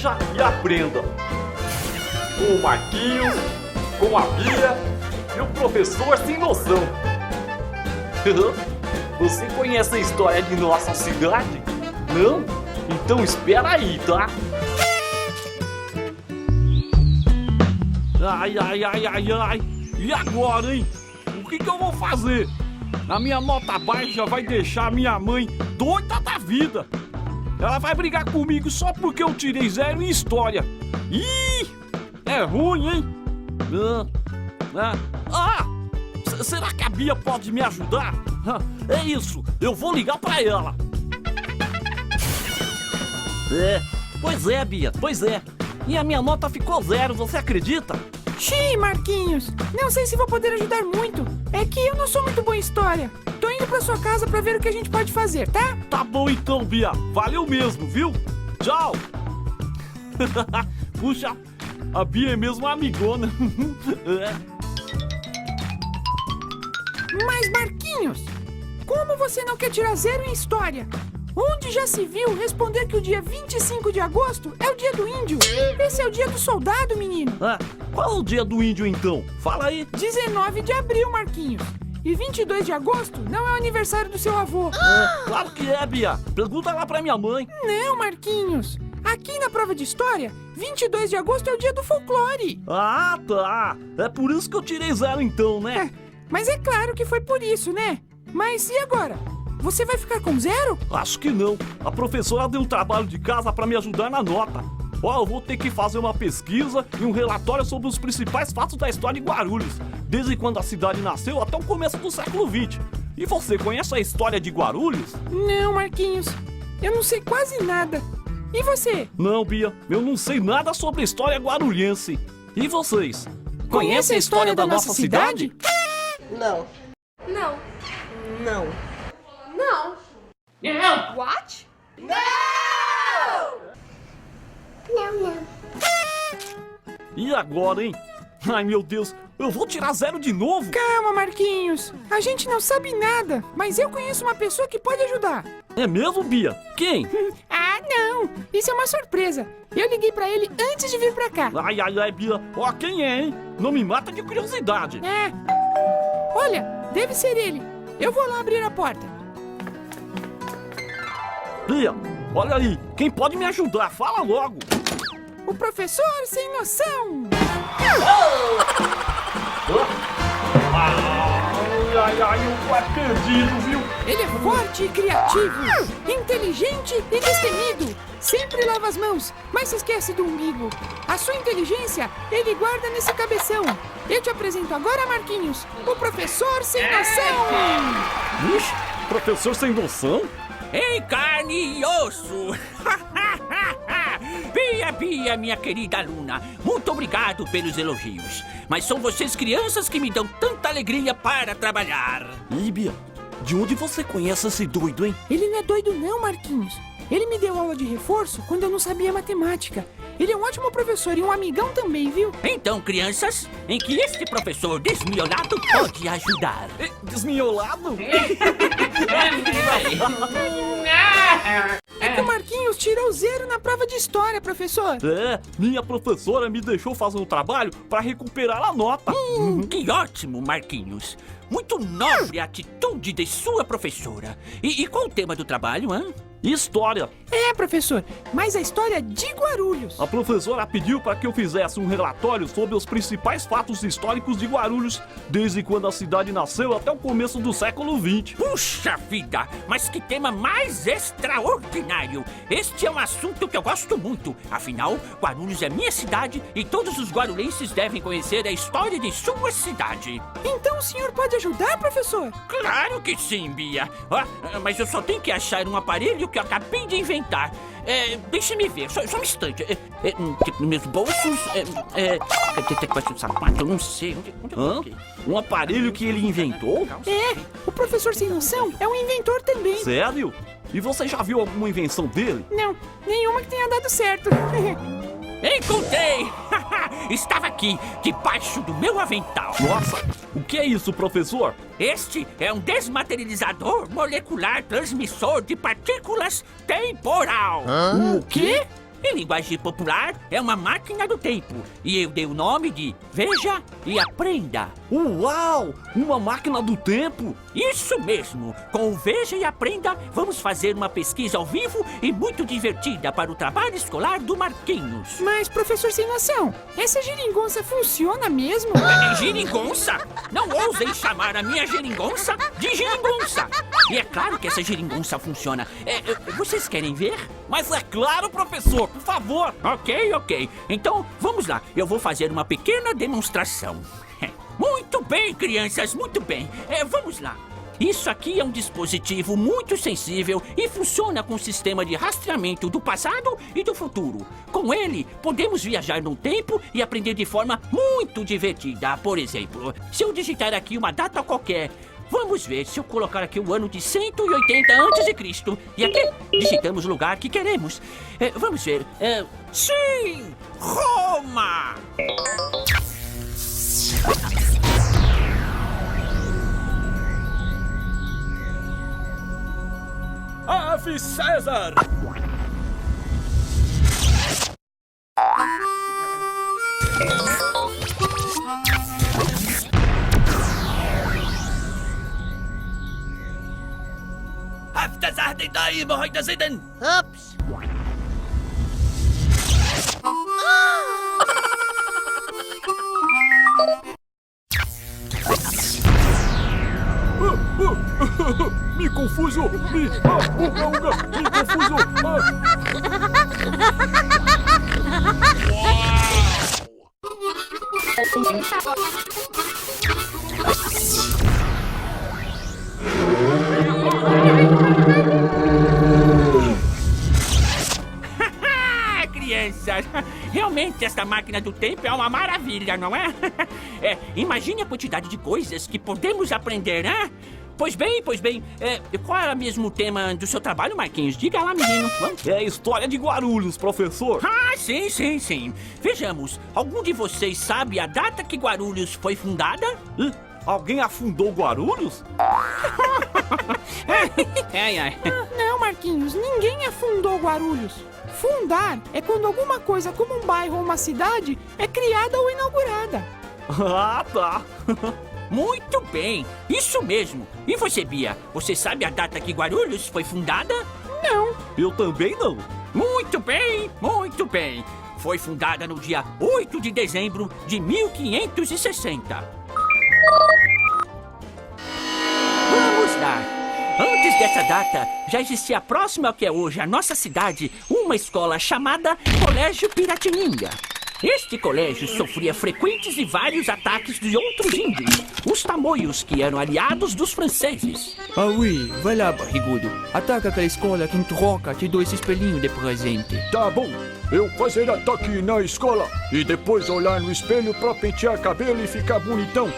veja e aprenda. Com o Marquinhos, com a Bia e o professor sem noção. Você conhece a história de nossa cidade? Não? Então espera aí, tá? Ai, ai, ai, ai, ai. E agora, hein? O que eu vou fazer? A minha nota baixa vai deixar minha mãe doida da vida. Ela vai brigar comigo só porque eu tirei 0 em história. Ih, é ruim, hein? Será que a Bia pode me ajudar? É isso, eu vou ligar pra ela. Pois é, Bia, pois é. E a minha nota ficou 0, você acredita? Xiii, Marquinhos, não sei se vou poder ajudar muito. É que eu não sou muito boa em história. Tô indo pra sua casa pra ver o que a gente pode fazer, tá? Tá bom então, Bia. Valeu mesmo, viu? Tchau. Puxa, a Bia é mesmo uma amigona. Mas, Marquinhos, como você não quer tirar 0 em história? Onde já se viu responder que o dia 25 de agosto é o dia do índio? Esse é o dia do soldado, menino. Qual é o dia do índio então? Fala aí. 19 de abril, Marquinhos. E 22 de agosto não é o aniversário do seu avô. Claro que é, Bia. Pergunta lá pra minha mãe. Não, Marquinhos. Aqui na prova de história, 22 de agosto é o dia do folclore. Ah, tá. É por isso que eu tirei 0 então, né? Mas é claro que foi por isso, né? Mas e agora? Você vai ficar com 0? Acho que não. A professora deu um trabalho de casa pra me ajudar na nota. Eu vou ter que fazer uma pesquisa e um relatório sobre os principais fatos da história de Guarulhos, desde quando a cidade nasceu até o começo do século XX. E você conhece a história de Guarulhos? Não, Marquinhos. Eu não sei quase nada. E você? Não, Bia. Eu não sei nada sobre a história guarulhense. E vocês? Conhece a história da nossa cidade? Não. Não. Não. Não. Não! What? E agora, hein? Ai, meu Deus, eu vou tirar 0 de novo? Calma, Marquinhos. A gente não sabe nada, mas eu conheço uma pessoa que pode ajudar. É mesmo, Bia? Quem? Ah, não. Isso é uma surpresa. Eu liguei pra ele antes de vir pra cá. Ai, ai, ai, Bia. Quem é, hein? Não me mata de curiosidade. Olha, deve ser ele. Eu vou lá abrir a porta. Bia, olha aí. Quem pode me ajudar? Fala logo. O professor sem noção. Ai, ai, eu tô perdido, viu? Ele é forte e criativo, inteligente e destemido. Sempre lava as mãos, mas se esquece do umbigo. A sua inteligência ele guarda nesse cabeção. Eu te apresento agora, Marquinhos, o professor sem noção. Ixi, professor sem noção? Em carne e osso! Bia, minha querida aluna, muito obrigado pelos elogios. Mas são vocês crianças que me dão tanta alegria para trabalhar. Ih, Bia, de onde você conhece esse doido, hein? Ele não é doido não, Marquinhos. Ele me deu aula de reforço quando eu não sabia matemática. Ele é um ótimo professor e um amigão também, viu? Então, crianças, em que este professor desmiolado pode ajudar? Desmiolado? É que o Marquinhos tirou 0 na prova de história, professor. Minha professora me deixou fazer um trabalho para recuperar a nota. Que ótimo, Marquinhos. Muito nobre a atitude de sua professora. E qual o tema do trabalho, hein? História. É, professor, mas a história de Guarulhos. A professora pediu para que eu fizesse um relatório sobre os principais fatos históricos de Guarulhos, desde quando a cidade nasceu até o começo do século XX. Puxa vida, mas que tema mais extraordinário! Este é um assunto que eu gosto muito. Afinal, Guarulhos é minha cidade e todos os guarulhenses devem conhecer a história de sua cidade. Então o senhor pode ajudar, professor? Claro que sim, Bia. Mas eu só tenho que achar um aparelho que eu acabei de inventar. Deixa-me ver, só um instante. Nos meus bolsos. Cadê o sapato? Eu não sei. Onde eu coloquei? Um aparelho que ele inventou? O professor sem noção é um inventor também. Sério? E você já viu alguma invenção dele? Não, nenhuma que tenha dado certo. Encontrei! Estava aqui, debaixo do meu avental. Nossa, o que é isso, professor? Este é um desmaterializador molecular transmissor de partículas temporal. O quê? Em linguagem popular, é uma máquina do tempo. E eu dei o nome de Veja e Aprenda. Uau! Uma máquina do tempo? Isso mesmo! Com o Veja e Aprenda, vamos fazer uma pesquisa ao vivo e muito divertida para o trabalho escolar do Marquinhos. Mas, professor sem noção, essa geringonça funciona mesmo? Geringonça? Não ousem chamar a minha geringonça de geringonça! E é claro que essa geringonça funciona. Vocês querem ver? Mas é claro, professor, por favor. Ok. Então, vamos lá. Eu vou fazer uma pequena demonstração. Muito bem, crianças, muito bem. Vamos lá. Isso aqui é um dispositivo muito sensível e funciona com um sistema de rastreamento do passado e do futuro. Com ele, podemos viajar no tempo e aprender de forma muito divertida. Por exemplo, se eu digitar aqui uma data qualquer, vamos ver se eu colocar aqui o ano de 180 a.C. E aqui digitamos o lugar que queremos. Vamos ver. Sim! Roma! Ave César! Haftazahdi daima hoydazidin! Ups. Me confuso! Me confuso! Crianças, realmente esta máquina do tempo é uma maravilha, não é? Imagine a quantidade de coisas que podemos aprender, né? Pois bem, qual era mesmo o tema do seu trabalho, Marquinhos? Diga lá, menino. Vamos. É a história de Guarulhos, professor. Ah, sim. Vejamos, algum de vocês sabe a data que Guarulhos foi fundada? Alguém afundou Guarulhos? Ai. Não, Marquinhos, ninguém afundou Guarulhos. Fundar é quando alguma coisa como um bairro ou uma cidade é criada ou inaugurada. Ah, tá. Muito bem, isso mesmo. E você, Bia, você sabe a data que Guarulhos foi fundada? Não. Eu também não. Muito bem. Foi fundada no dia 8 de dezembro de 1560. Vamos lá. Antes dessa data, já existia próximo ao que é hoje a nossa cidade uma escola chamada Colégio Piratininga. Este colégio sofria frequentes e vários ataques de outros índios, os tamoios, que eram aliados dos franceses. Ah oui, vai lá, barrigudo. Ataca aquela escola que em troca te dou esse espelhinho de presente. Tá bom, eu fazer ataque na escola e depois olhar no espelho pra pentear cabelo e ficar bonitão.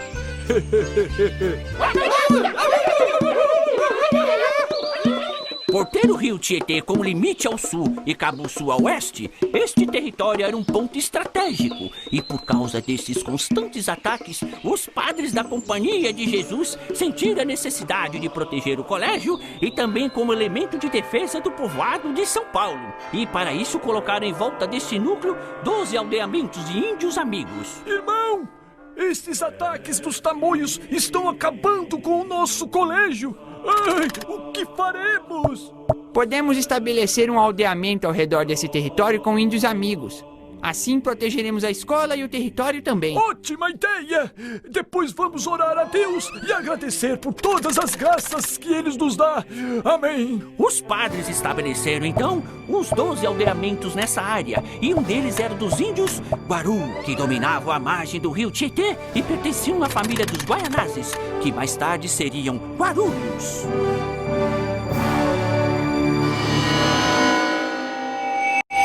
Por ter o rio Tietê como limite ao sul e Cabo Sul a oeste, este território era um ponto estratégico. E por causa desses constantes ataques, os padres da Companhia de Jesus sentiram a necessidade de proteger o colégio e também como elemento de defesa do povoado de São Paulo. E para isso colocaram em volta deste núcleo 12 aldeamentos de índios amigos. Irmão, estes ataques dos tamoios estão acabando com o nosso colégio. Ai, o que faremos? Podemos estabelecer um aldeamento ao redor desse território com índios amigos. Assim protegeremos a escola e o território também. Ótima ideia! Depois vamos orar a Deus e agradecer por todas as graças que Ele nos dá. Amém! Os padres estabeleceram, então, os 12 aldeamentos nessa área. E um deles era dos índios Guaru, que dominavam a margem do rio Tietê e pertenciam à família dos Guaianazes, que mais tarde seriam Guarulhos.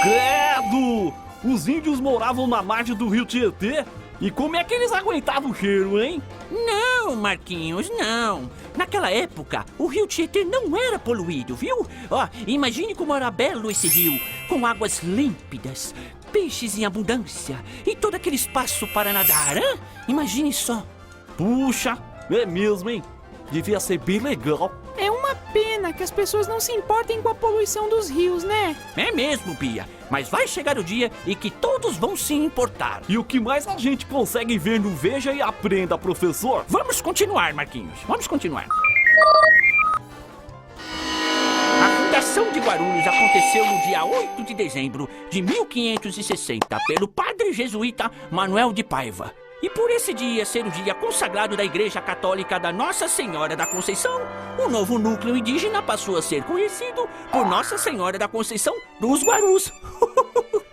Credo! Os índios moravam na margem do rio Tietê? E como é que eles aguentavam o cheiro, hein? Não, Marquinhos, não. Naquela época, o rio Tietê não era poluído, viu? Imagine como era belo esse rio, com águas límpidas, peixes em abundância e todo aquele espaço para nadar, hein? Imagine só. Puxa, é mesmo, hein? Devia ser bem legal. É uma uma pena que as pessoas não se importem com a poluição dos rios, né? É mesmo, Bia. Mas vai chegar o dia em que todos vão se importar. E o que mais a gente consegue ver no Veja e Aprenda, professor? Vamos continuar, Marquinhos. Vamos continuar. A fundação de Guarulhos aconteceu no dia 8 de dezembro de 1560 pelo padre jesuíta Manuel de Paiva. E por esse dia ser o dia consagrado da Igreja Católica da Nossa Senhora da Conceição, o novo núcleo indígena passou a ser conhecido por Nossa Senhora da Conceição dos Guarus.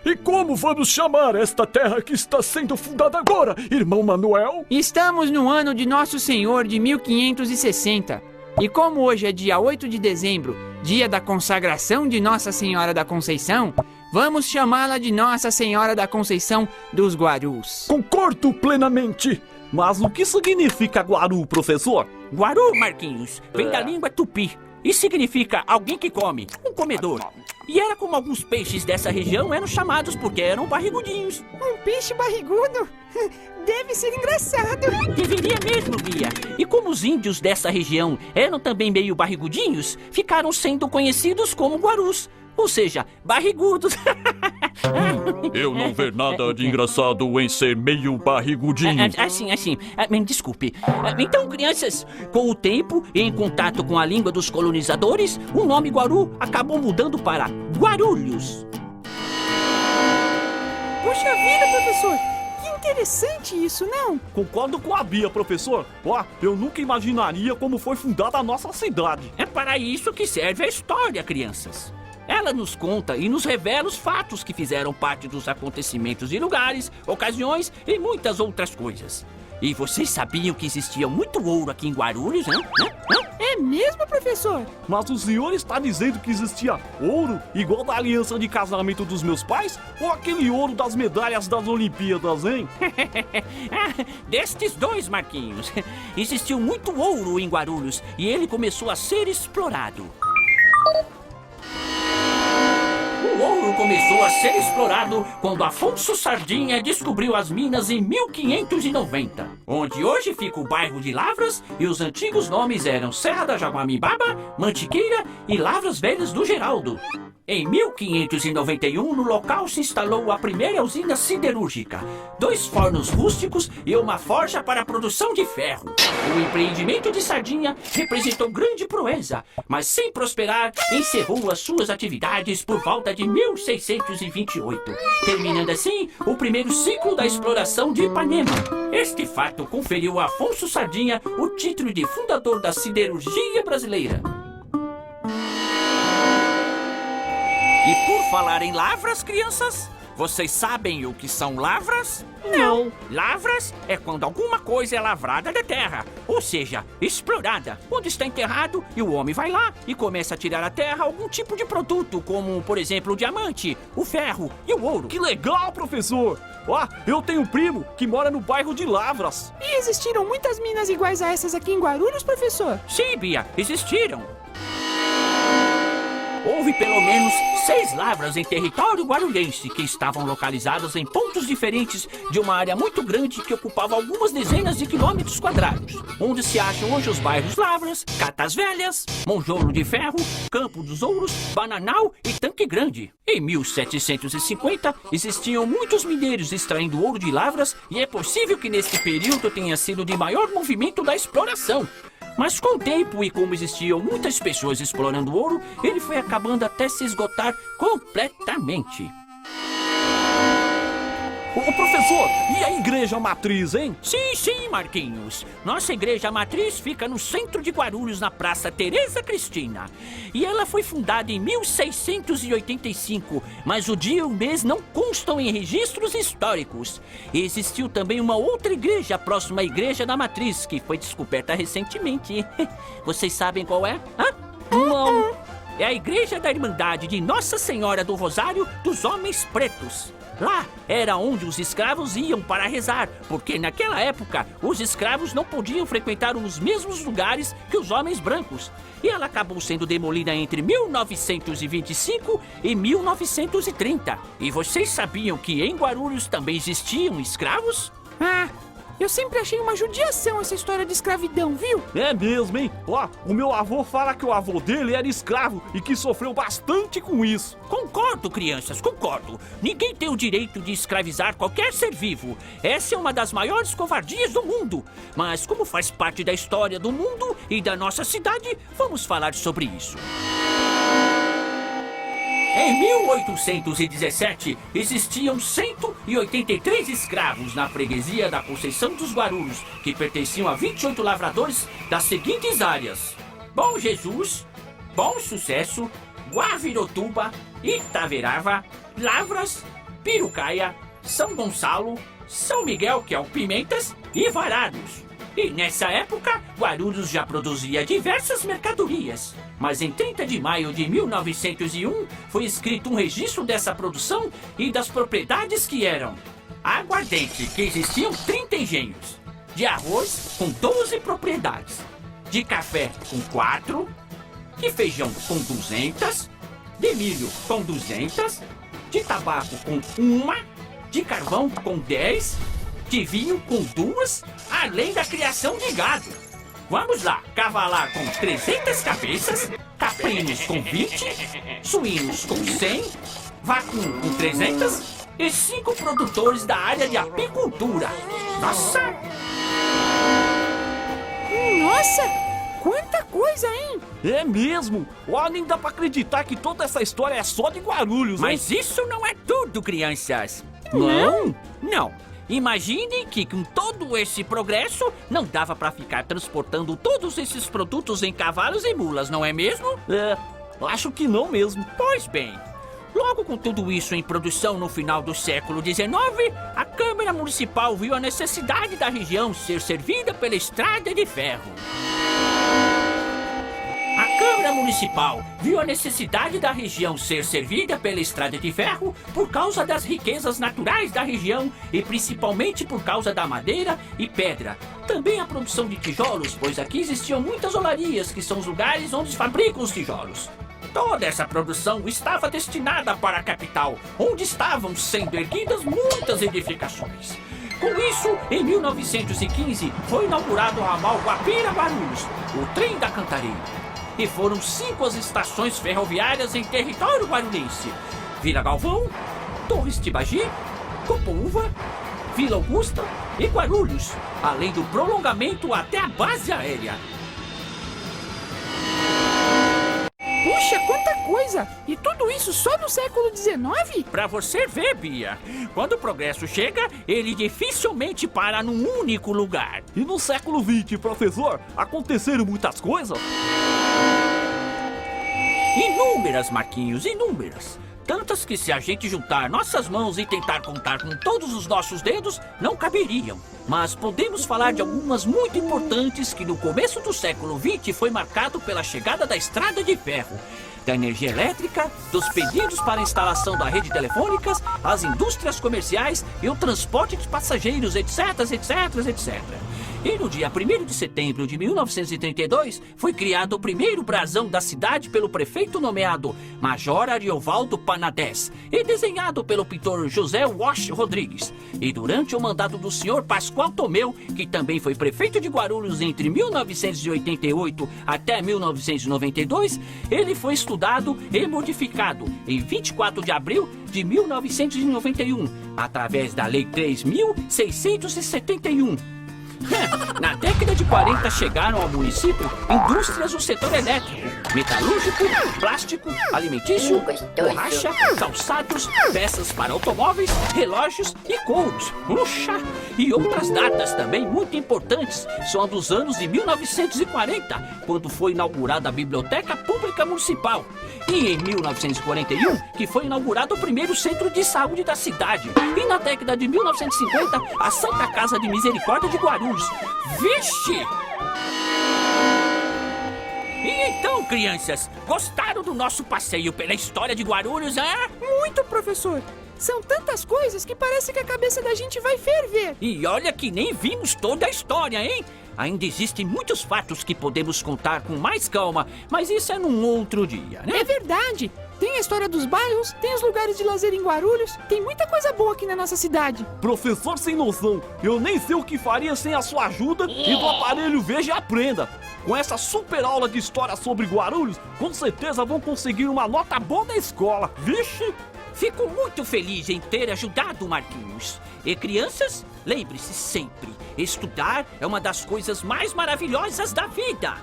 E como vamos chamar esta terra que está sendo fundada agora, irmão Manuel? Estamos no ano de Nosso Senhor de 1560. E como hoje é dia 8 de dezembro, dia da consagração de Nossa Senhora da Conceição, vamos chamá-la de Nossa Senhora da Conceição dos Guarus. Concordo plenamente. Mas o que significa Guaru, professor? Guaru, Marquinhos, vem da língua tupi e significa alguém que come, um comedor. E era como alguns peixes dessa região eram chamados porque eram barrigudinhos. Um peixe barrigudo? Deve ser engraçado. Deveria mesmo, Bia. E como os índios dessa região eram também meio barrigudinhos, ficaram sendo conhecidos como guarus. Ou seja, barrigudos. Eu não vejo nada de engraçado em ser meio barrigudinho. Assim. Desculpe. Então, crianças, com o tempo e em contato com a língua dos colonizadores, o nome Guaru acabou mudando para Guarulhos. Puxa vida, professor. Que interessante isso, não? Concordo com a Bia, professor. Ó, eu nunca imaginaria como foi fundada a nossa cidade. É para isso que serve a história, crianças. Ela nos conta e nos revela os fatos que fizeram parte dos acontecimentos de lugares, ocasiões e muitas outras coisas. E vocês sabiam que existia muito ouro aqui em Guarulhos, né? É mesmo, professor? Mas o senhor está dizendo que existia ouro igual da aliança de casamento dos meus pais? Ou aquele ouro das medalhas das Olimpíadas, hein? Destes dois, Marquinhos. Existiu muito ouro em Guarulhos e ele começou a ser explorado. O ouro começou a ser explorado quando Afonso Sardinha descobriu as minas em 1590, onde hoje fica o bairro de Lavras e os antigos nomes eram Serra da Jaguamibaba, Mantiqueira e Lavras Velhas do Geraldo. Em 1591, no local se instalou a primeira usina siderúrgica, 2 fornos rústicos e uma forja para a produção de ferro. O empreendimento de Sardinha representou grande proeza, mas sem prosperar, encerrou as suas atividades por volta de 1628, terminando assim o primeiro ciclo da exploração de Ipanema. Este fato conferiu a Afonso Sardinha o título de fundador da siderurgia brasileira. E por falar em lavras, crianças, vocês sabem o que são lavras? Não. Lavras é quando alguma coisa é lavrada da terra, ou seja, explorada, onde está enterrado e o homem vai lá e começa a tirar da terra algum tipo de produto, como, por exemplo, o diamante, o ferro e o ouro. Que legal, professor! Ó, eu tenho um primo que mora no bairro de Lavras. E existiram muitas minas iguais a essas aqui em Guarulhos, professor? Sim, Bia, existiram. Houve pelo menos 6 lavras em território guarulhense que estavam localizadas em pontos diferentes de uma área muito grande que ocupava algumas dezenas de quilômetros quadrados, onde se acham hoje os bairros Lavras, Catas Velhas, Monjolo de Ferro, Campo dos Ouros, Bananal e Tanque Grande. Em 1750, existiam muitos mineiros extraindo ouro de lavras e é possível que neste período tenha sido de maior movimento da exploração. Mas com o tempo e como existiam muitas pessoas explorando ouro, ele foi acabando até se esgotar completamente. Ô, professor, e a igreja matriz, hein? Sim, Marquinhos. Nossa igreja matriz fica no centro de Guarulhos, na Praça Teresa Cristina. E ela foi fundada em 1685, mas o dia e o mês não constam em registros históricos. E existiu também uma outra igreja próxima à igreja da matriz, que foi descoberta recentemente. Vocês sabem qual é? Não. É a igreja da Irmandade de Nossa Senhora do Rosário dos Homens Pretos. Lá era onde os escravos iam para rezar, porque naquela época os escravos não podiam frequentar os mesmos lugares que os homens brancos. E ela acabou sendo demolida entre 1925 e 1930. E vocês sabiam que em Guarulhos também existiam escravos? Eu sempre achei uma judiação essa história de escravidão, viu? É mesmo, hein? Ó, o meu avô fala que o avô dele era escravo e que sofreu bastante com isso. Concordo, crianças, concordo. Ninguém tem o direito de escravizar qualquer ser vivo. Essa é uma das maiores covardias do mundo. Mas como faz parte da história do mundo e da nossa cidade, vamos falar sobre isso. Em 1817, existiam 183 escravos na freguesia da Conceição dos Guarulhos, que pertenciam a 28 lavradores das seguintes áreas: Bom Jesus, Bom Sucesso, Guavirotuba, Itaverava, Lavras, Pirucaia, São Gonçalo, São Miguel, que é o Pimentas, e Varados. E nessa época, Guarulhos já produzia diversas mercadorias. Mas em 30 de maio de 1901, foi escrito um registro dessa produção e das propriedades que eram: aguardente, que existiam 30 engenhos; de arroz, com 12 propriedades; de café, com 4; de feijão, com 200; de milho, com 200; de tabaco, com 1; de carvão, com 10; de vinho, com 2, além da criação de gado. Vamos lá: cavalar com 300 cabeças, caprinos com 20, suínos com 100, vacuno com 300 e 5 produtores da área de apicultura. Nossa! Nossa, quanta coisa, hein? É mesmo? Ó, nem dá pra acreditar que toda essa história é só de Guarulhos, hein? Mas isso não é tudo, crianças. Não? Não. Imaginem que com todo esse progresso, não dava pra ficar transportando todos esses produtos em cavalos e mulas, não é mesmo? É, acho que não mesmo. Pois bem, logo com tudo isso em produção no final do século XIX, a Câmara Municipal viu a necessidade da região ser servida pela estrada de ferro. A Câmara Municipal viu a necessidade da região ser servida pela estrada de ferro por causa das riquezas naturais da região e principalmente por causa da madeira e pedra. Também a produção de tijolos, pois aqui existiam muitas olarias, que são os lugares onde se fabricam os tijolos. Toda essa produção estava destinada para a capital, onde estavam sendo erguidas muitas edificações. Com isso, em 1915, foi inaugurado o ramal Guapira-Guarulhos, o trem da Cantareira. E foram 5 as estações ferroviárias em território guarulhense: Vila Galvão, Torres Tibagi, Copaúva, Vila Augusta e Guarulhos, além do prolongamento até a base aérea. Puxa, quanta coisa! E tudo isso só no século XIX? Pra você ver, Bia, quando o progresso chega, ele dificilmente para num único lugar. E no século XX, professor, aconteceram muitas coisas? Inúmeras, Marquinhos, inúmeras. Tantas que se a gente juntar nossas mãos e tentar contar com todos os nossos dedos, não caberiam. Mas podemos falar de algumas muito importantes que no começo do século XX foi marcado pela chegada da estrada de ferro, da energia elétrica, dos pedidos para a instalação da rede telefônicas, as indústrias comerciais e o transporte de passageiros, etc, etc, etc. E no dia 1º de setembro de 1932, foi criado o primeiro brasão da cidade pelo prefeito nomeado Major Ariovaldo Panadés e desenhado pelo pintor José Wash Rodrigues. E durante o mandato do senhor Pascoal Tomeu, que também foi prefeito de Guarulhos entre 1988 até 1992, ele foi estudado e modificado em 24 de abril de 1991, através da Lei 3.671. Na década de 40 chegaram ao município indústrias do setor elétrico, metalúrgico, plástico, alimentício, borracha, calçados, peças para automóveis, relógios e couros. Puxa! E outras datas também muito importantes são a dos anos de 1940, quando foi inaugurada a Biblioteca Pública Municipal, e em 1941, que foi inaugurado o primeiro centro de saúde da cidade, e na década de 1950, a Santa Casa de Misericórdia de Guarulhos. Vixe! E então, crianças, gostaram do nosso passeio pela história de Guarulhos, ah? Muito, professor! São tantas coisas que parece que a cabeça da gente vai ferver. E olha que nem vimos toda a história, hein? Ainda existem muitos fatos que podemos contar com mais calma, mas isso é num outro dia, né? É verdade! Tem a história dos bairros, tem os lugares de lazer em Guarulhos, tem muita coisa boa aqui na nossa cidade. Professor sem noção, eu nem sei o que faria sem a sua ajuda e do aparelho Veja e Aprenda. Com essa super aula de história sobre Guarulhos, com certeza vão conseguir uma nota boa na escola. Vixe! Fico muito feliz em ter ajudado, Marquinhos. E crianças, lembre-se sempre, estudar é uma das coisas mais maravilhosas da vida.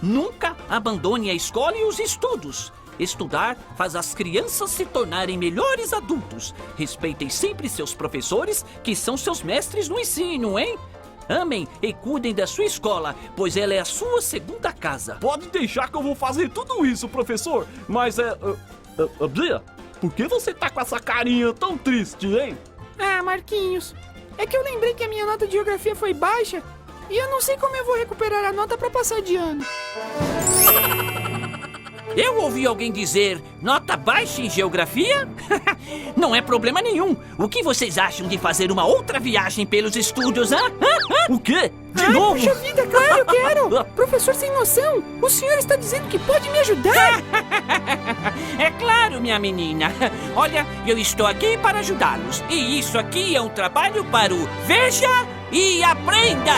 Nunca abandone a escola e os estudos. Estudar faz as crianças se tornarem melhores adultos. Respeitem sempre seus professores, que são seus mestres no ensino, hein? Amem e cuidem da sua escola, pois ela é a sua segunda casa. Pode deixar que eu vou fazer tudo isso, professor. Mas Bia, por que você tá com essa carinha tão triste, hein? Ah, Marquinhos, é que eu lembrei que a minha nota de geografia foi baixa e eu não sei como eu vou recuperar a nota pra passar de ano. Eu ouvi alguém dizer nota baixa em geografia? Não é problema nenhum. O que vocês acham de fazer uma outra viagem pelos estúdios, hã? O quê? De Ai, novo? puxa vida, claro, eu quero! Professor sem noção, o senhor está dizendo que pode me ajudar? É claro, minha menina. Olha, eu estou aqui para ajudá-los. E isso aqui é um trabalho para o Veja e Aprenda!